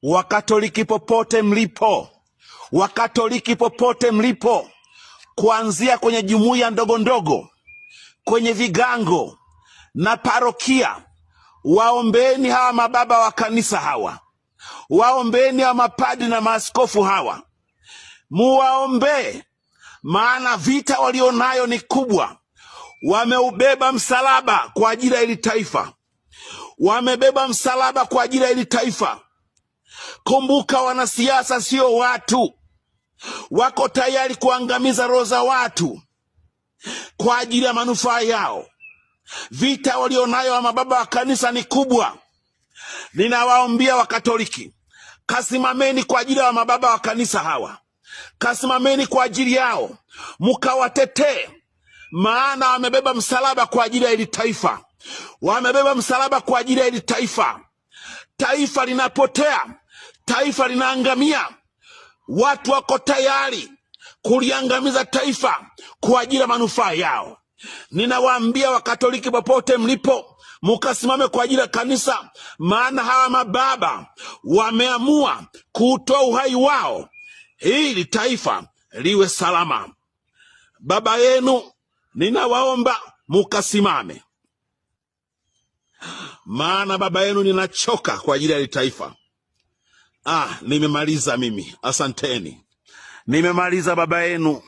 Wakatoliki popote mlipo, Wakatoliki popote mlipo, kuanzia kwenye jumuiya ndogo ndogo, kwenye vigango na parokia, waombeni hawa mababa wa kanisa hawa, waombeni hawa mapadi na maaskofu hawa, muwaombee, maana vita walionayo ni kubwa. Wameubeba msalaba kwa ajili ya hili taifa, wamebeba msalaba kwa ajili ya hili taifa. Kumbuka, wanasiasa sio watu, wako tayari kuangamiza roho za watu kwa ajili ya manufaa yao. Vita walionayo wa mababa wa kanisa ni kubwa. Ninawaombia Wakatoliki, kasimameni kwa ajili ya mababa wa kanisa hawa, kasimameni kwa ajili yao, mukawatetee, maana wamebeba msalaba kwa ajili ya hili taifa, wamebeba msalaba kwa ajili ya hili taifa. Taifa linapotea, taifa linaangamia. Watu wako tayari kuliangamiza taifa kwa ajili ya manufaa yao. Ninawaambia Wakatoliki popote mlipo, mukasimame kwa ajili ya kanisa, maana hawa mababa wameamua kutoa uhai wao ili taifa liwe salama. Baba yenu, ninawaomba mukasimame, maana baba yenu ninachoka kwa ajili ya hili taifa. Nimemaliza mimi. Asanteni. Nimemaliza baba yenu.